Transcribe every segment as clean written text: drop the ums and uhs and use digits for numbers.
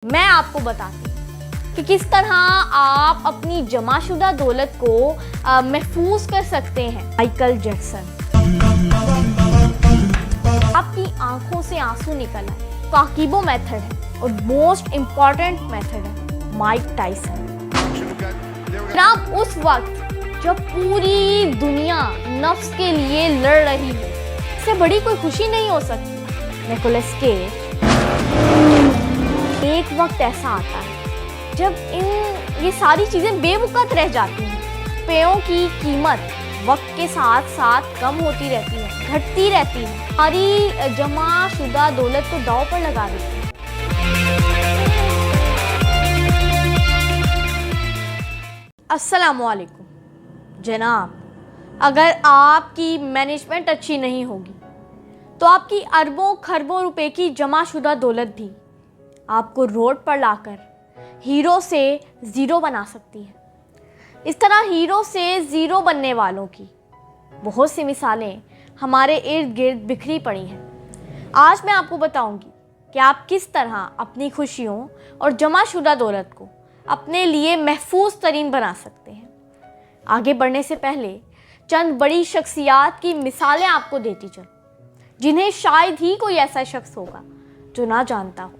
मैं आपको बताती हूँ कि किस तरह आप अपनी जमाशुदा दौलत को महफूज कर सकते हैं। Michael Jackson. आपकी आंखों से आंसू निकल आए, काकीबो मेथड है और मोस्ट इम्पॉर्टेंट मेथड है माइक टाइसन। आप उस वक्त जब पूरी दुनिया नफ्स के लिए लड़ रही है, इससे बड़ी कोई खुशी नहीं हो सकती। Nicolas Cage. एक वक्त ऐसा आता है जब ये सारी चीज़ें बेवकूफ़ रह जाती हैं। पेयों की कीमत वक्त के साथ साथ कम होती रहती है, घटती रहती है, हमारी जमा शुदा दौलत को दांव पर लगा देती है। अस्सलामुअलैकुम जनाब, अगर आपकी मैनेजमेंट अच्छी नहीं होगी तो आपकी अरबों खरबों रुपए की जमा शुदा दौलत भी आपको रोड पर लाकर हीरो से ज़ीरो बना सकती है। इस तरह हीरो से ज़ीरो बनने वालों की बहुत सी मिसालें हमारे इर्द गिर्द बिखरी पड़ी हैं। आज मैं आपको बताऊंगी कि आप किस तरह अपनी खुशियों और जमाशुदा दौलत को अपने लिए महफूज तरीन बना सकते हैं। आगे बढ़ने से पहले चंद बड़ी शख्सियात की मिसालें आपको देती चलूं, जिन्हें शायद ही कोई ऐसा शख्स होगा जो ना जानता हो।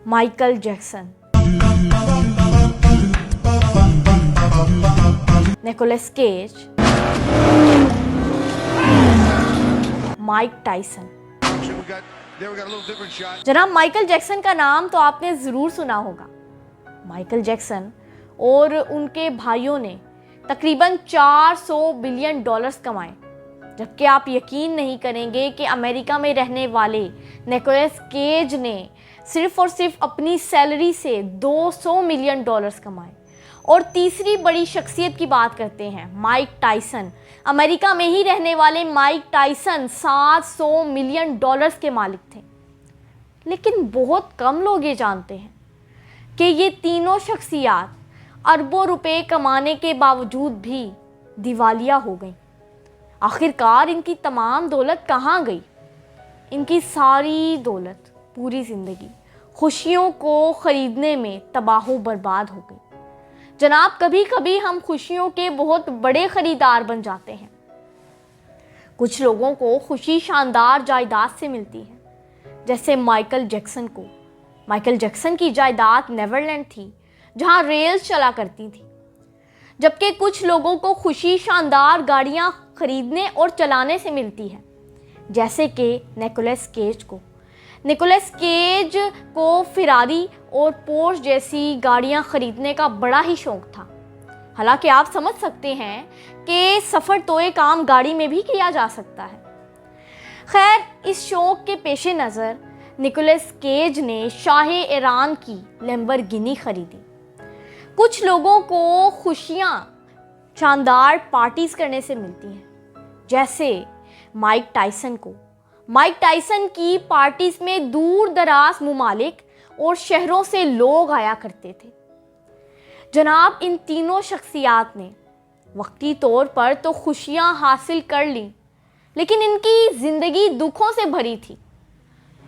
Michael Jackson, Nicolas Cage, Mike Tyson. जनाब, माइकल जैक्सन का नाम तो आपने ज़रूर सुना होगा। माइकल जैक्सन और उनके भाइयों ने तकरीबन 400 बिलियन डॉलर्स कमाए, जबकि आप यकीन नहीं करेंगे कि अमेरिका में रहने वाले निकोलस केज ने सिर्फ और सिर्फ अपनी सैलरी से 200 मिलियन डॉलर्स कमाए। और तीसरी बड़ी शख्सियत की बात करते हैं, माइक टाइसन। अमेरिका में ही रहने वाले माइक टाइसन 700 मिलियन डॉलर्स के मालिक थे। लेकिन बहुत कम लोग ये जानते हैं कि ये तीनों शख्सियात अरबों रुपए कमाने के बावजूद भी दिवालिया हो गईं। आखिरकार इनकी तमाम दौलत कहाँ गई? इनकी सारी दौलत, पूरी ज़िंदगी खुशियों को ख़रीदने में तबाह बर्बाद हो गई। जनाब, कभी कभी हम खुशियों के बहुत बड़े ख़रीदार बन जाते हैं। कुछ लोगों को खुशी शानदार जायदाद से मिलती है, जैसे माइकल जैक्सन को। माइकल जैक्सन की जायदाद नेदरलैंड थी, जहां रेल्स चला करती थी। जबकि कुछ लोगों को खुशी शानदार गाड़ियां खरीदने और चलाने से मिलती है, जैसे कि निकोलस केज को। निकोलस केज को फेरारी और पोर्श जैसी गाड़ियां खरीदने का बड़ा ही शौक था। हालांकि आप समझ सकते हैं कि सफ़र तो एक आम गाड़ी में भी किया जा सकता है। खैर, इस शौक के पेश नज़र निकोलस केज ने शाह ईरान की लैम्बोर्गिनी खरीदी। कुछ लोगों को खुशियाँ शानदार पार्टीज़ करने से मिलती हैं, जैसे माइक टाइसन को। माइक टाइसन की पार्टीज में दूर दराज मुमालिक और शहरों से लोग आया करते थे। जनाब, इन तीनों शख्सियात ने वक्ती तौर पर तो खुशियां हासिल कर ली, लेकिन इनकी ज़िंदगी दुखों से भरी थी।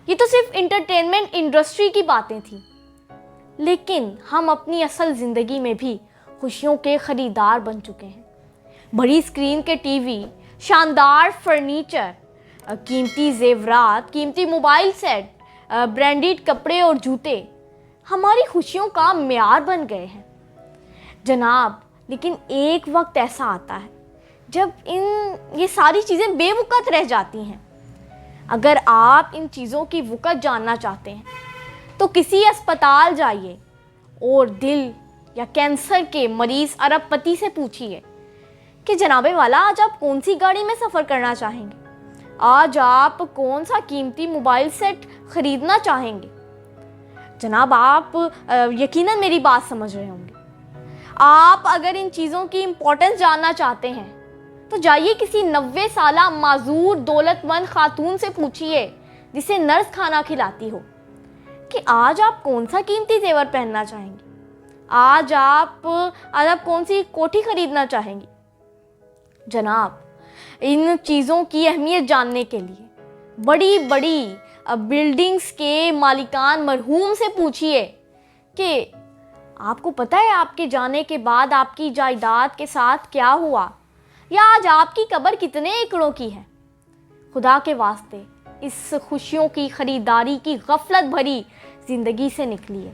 ये तो सिर्फ इंटरटेनमेंट इंडस्ट्री की बातें थी, लेकिन हम अपनी असल ज़िंदगी में भी खुशियों के ख़रीदार बन चुके हैं। बड़ी स्क्रीन के टीवी, शानदार फर्नीचर, कीमती जेवरात, कीमती मोबाइल सेट, ब्रांडेड कपड़े और जूते हमारी खुशियों का म्यार बन गए हैं। जनाब, लेकिन एक वक्त ऐसा आता है जब ये सारी चीज़ें बेवकूफ़ रह जाती हैं। अगर आप इन चीज़ों की वक़्त जानना चाहते हैं तो किसी अस्पताल जाइए और दिल या कैंसर के मरीज़ अरबपति से पूछिए कि जनाबे वाला, आज आप कौन सी गाड़ी में सफ़र करना चाहेंगे? आज आप कौन सा कीमती मोबाइल सेट ख़रीदना चाहेंगे? जनाब, आप यकीनन मेरी बात समझ रहे होंगे। आप अगर इन चीज़ों की इम्पोर्टेंस जानना चाहते हैं तो जाइए किसी 90 साला माजूर दौलतमंद खातून से पूछिए, जिसे नर्स खाना खिलाती हो, कि आज आप कौन सा कीमती जेवर पहनना चाहेंगे? आज आप कौन सी कोठी खरीदना चाहेंगी? जनाब, इन चीज़ों की अहमियत जानने के लिए बड़ी बड़ी बिल्डिंग्स के मालिकान मरहूम से पूछिए कि आपको पता है आपके जाने के बाद आपकी जायदाद के साथ क्या हुआ, या आज आपकी कब्र कितने एकड़ों की है। खुदा के वास्ते इस खुशियों की खरीदारी की गफलत भरी ज़िंदगी से निकलिए।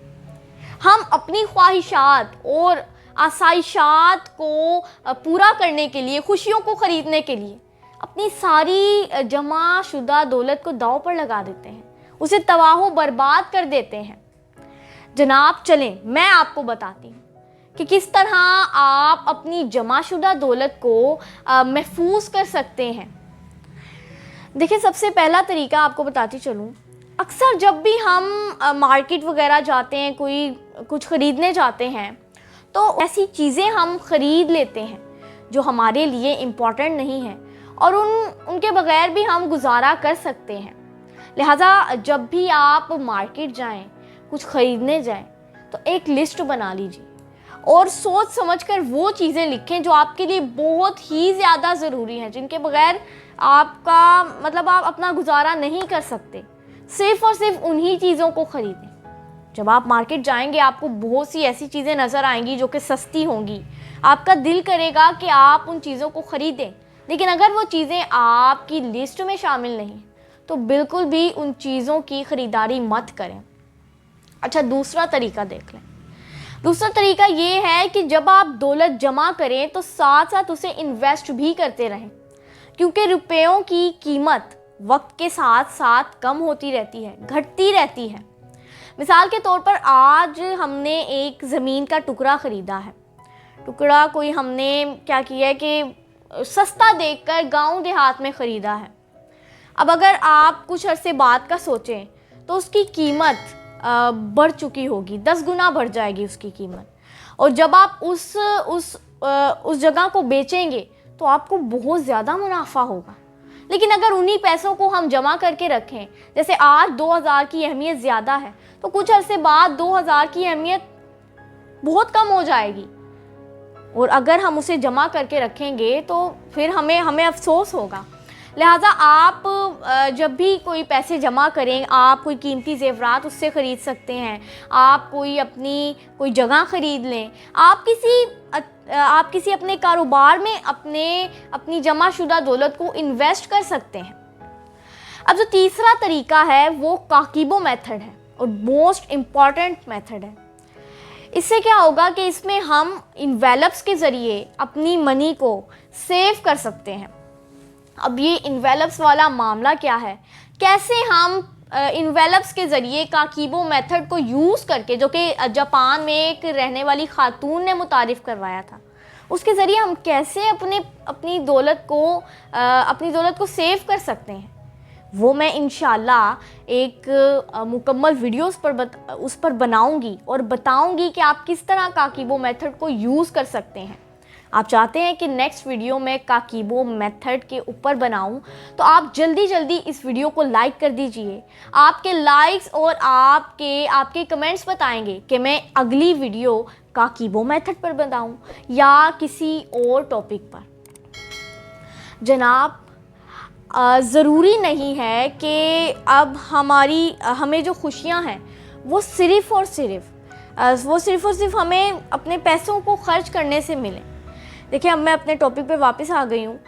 हम अपनी ख्वाहिशात और आसाइशात को पूरा करने के लिए, खुशियों को ख़रीदने के लिए अपनी सारी जमा शुदा दौलत को दांव पर लगा देते हैं, उसे तबाह बर्बाद कर देते हैं। जनाब चलें, मैं आपको बताती हूँ कि किस तरह आप अपनी जमाशुदा दौलत को महफूज कर सकते हैं। देखिए, सबसे पहला तरीका आपको बताती चलूँ। अक्सर जब भी हम मार्केट वगैरह जाते हैं, कोई कुछ ख़रीदने जाते हैं, तो ऐसी चीज़ें हम ख़रीद लेते हैं जो हमारे लिए इम्पॉर्टेंट नहीं है और उनके बगैर भी हम गुजारा कर सकते हैं। लिहाजा जब भी आप मार्केट जाएं, कुछ ख़रीदने जाएं, तो एक लिस्ट बना लीजिए और सोच समझकर वो चीज़ें लिखें जो आपके लिए बहुत ही ज़्यादा ज़रूरी हैं, जिनके बगैर आपका मतलब आप अपना गुजारा नहीं कर सकते। सिर्फ़ और सिर्फ उन्हीं चीज़ों को ख़रीदें। जब आप मार्केट जाएंगे, आपको बहुत सी ऐसी चीज़ें नज़र आएंगी जो कि सस्ती होंगी। आपका दिल करेगा कि आप उन चीज़ों को ख़रीदें, लेकिन अगर वो चीज़ें आपकी लिस्ट में शामिल नहीं तो बिल्कुल भी उन चीज़ों की ख़रीदारी मत करें। अच्छा, दूसरा तरीका देख लें। दूसरा तरीका ये है कि जब आप दौलत जमा करें तो साथ साथ उसे इन्वेस्ट भी करते रहें, क्योंकि रुपयों की कीमत वक्त के साथ साथ कम होती रहती है, घटती रहती है। मिसाल के तौर पर आज हमने एक ज़मीन का टुकड़ा ख़रीदा है। टुकड़ा कोई हमने क्या किया है कि सस्ता देखकर गांव देहात में ख़रीदा है। अब अगर आप कुछ अरसे बाद का सोचें तो उसकी कीमत बढ़ चुकी होगी, 10 गुना बढ़ जाएगी उसकी कीमत। और जब आप उस जगह को बेचेंगे तो आपको बहुत ज़्यादा मुनाफा होगा। लेकिन अगर उन्हीं पैसों को हम जमा करके रखें, जैसे आज 2000 की अहमियत ज़्यादा है तो कुछ अरसे बाद 2000 की अहमियत बहुत कम हो जाएगी। और अगर हम उसे जमा करके रखेंगे तो फिर हमें अफसोस होगा। लिहाजा आप जब भी कोई पैसे जमा करें, आप कोई कीमती ज़ेवरात उससे ख़रीद सकते हैं, आप कोई जगह ख़रीद लें, आप किसी अपने कारोबार में अपनी जमाशुदा दौलत को इन्वेस्ट कर सकते हैं। अब जो तीसरा तरीका है वो काकीबो मेथड है और मोस्ट इम्पॉर्टेंट मेथड है। इससे क्या होगा कि इसमें हम इन्वेलप्स के ज़रिए अपनी मनी को सेव कर सकते हैं। अब ये इन्वेलप्स वाला मामला क्या है, कैसे हम इन्वेलप्स के ज़रिए काकीबो मेथड को यूज़ करके, जो कि जापान में एक रहने वाली खातून ने मुतारिफ़ करवाया था, उसके ज़रिए हम कैसे अपनी दौलत को सेव कर सकते हैं, वो मैं इंशाल्लाह एक मुकम्मल वीडियो उस पर बनाऊंगी और बताऊंगी कि आप किस तरह काकीबो मेथड को यूज़ कर सकते हैं। आप चाहते हैं कि नेक्स्ट वीडियो में काकीबो मेथड के ऊपर बनाऊं, तो आप जल्दी इस वीडियो को लाइक कर दीजिए। आपके लाइक्स और आपके कमेंट्स बताएंगे कि मैं अगली वीडियो काकीबो मेथड पर बनाऊं या किसी और टॉपिक पर। जनाब, ज़रूरी नहीं है कि अब हमें जो खुशियां हैं वो सिर्फ़ और सिर्फ हमें अपने पैसों को खर्च करने से मिलें। देखिए, अब मैं अपने टॉपिक पे वापस आ गई हूँ।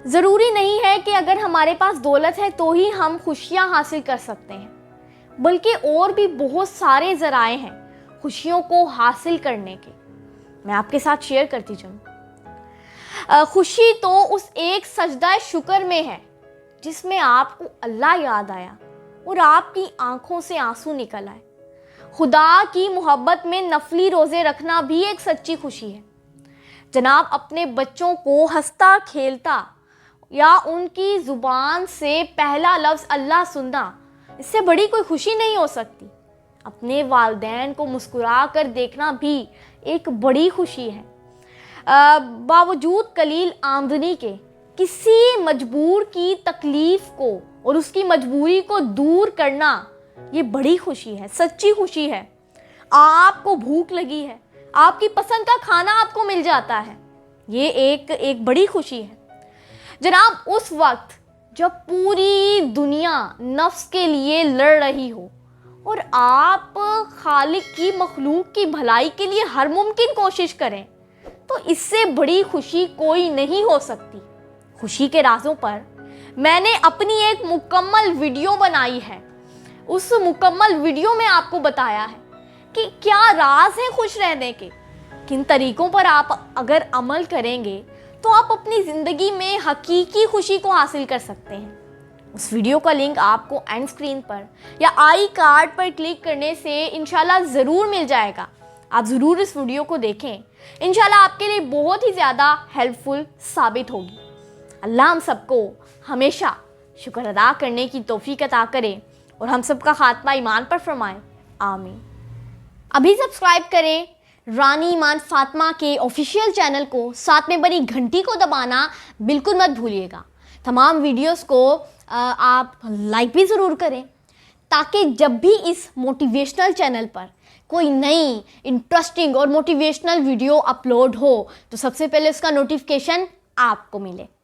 ज़रूरी नहीं है कि अगर हमारे पास दौलत है तो ही हम खुशियाँ हासिल कर सकते हैं, बल्कि और भी बहुत सारे ज़राए हैं खुशियों को हासिल करने के। मैं आपके साथ शेयर करती चलूँ। खुशी तो उस एक सजदा शुक्र में है जिसमें आपको अल्लाह याद आया और आपकी आंखों से आंसू निकल आए। खुदा की मोहब्बत में नफली रोज़े रखना भी एक सच्ची खुशी है। जनाब, अपने बच्चों को हंसता खेलता या उनकी ज़ुबान से पहला लफ्ज़ अल्लाह सुनना, इससे बड़ी कोई खुशी नहीं हो सकती। अपने वालिदैन को मुस्कुरा कर देखना भी एक बड़ी खुशी है। बावजूद कलील आमदनी के किसी मजबूर की तकलीफ़ को और उसकी मजबूरी को दूर करना, ये बड़ी खुशी है, सच्ची खुशी है। आपको भूख लगी है, आपकी पसंद का खाना आपको मिल जाता है, ये एक बड़ी खुशी है। जनाब, उस वक्त जब पूरी दुनिया नफ्स के लिए लड़ रही हो और आप खालिक की मखलूक की भलाई के लिए हर मुमकिन कोशिश करें, तो इससे बड़ी खुशी कोई नहीं हो सकती। खुशी के राजों पर मैंने अपनी एक मुकम्मल वीडियो बनाई है। उस मुकम्मल वीडियो में आपको बताया है कि क्या राज है खुश रहने के, किन तरीकों पर आप अगर अमल करेंगे तो आप अपनी ज़िंदगी में हकीकी खुशी को हासिल कर सकते हैं। उस वीडियो का लिंक आपको एंड स्क्रीन पर या आई कार्ड पर क्लिक करने से इंशाल्लाह ज़रूर मिल जाएगा। आप ज़रूर इस वीडियो को देखें, इंशाल्लाह आपके लिए बहुत ही ज़्यादा हेल्पफुल साबित होगी। अल्लाह हम सबको हमेशा शुक्र अदा करने की तौफीक अता करे और हम सबका खात्मा ईमान पर फरमाए, आमीन। अभी सब्सक्राइब करें रानी ईमान फातिमा के ऑफिशियल चैनल को, साथ में बनी घंटी को दबाना बिल्कुल मत भूलिएगा। तमाम वीडियोस को आप लाइक भी ज़रूर करें, ताकि जब भी इस मोटिवेशनल चैनल पर कोई नई इंटरेस्टिंग और मोटिवेशनल वीडियो अपलोड हो तो सबसे पहले उसका नोटिफिकेशन आपको मिले।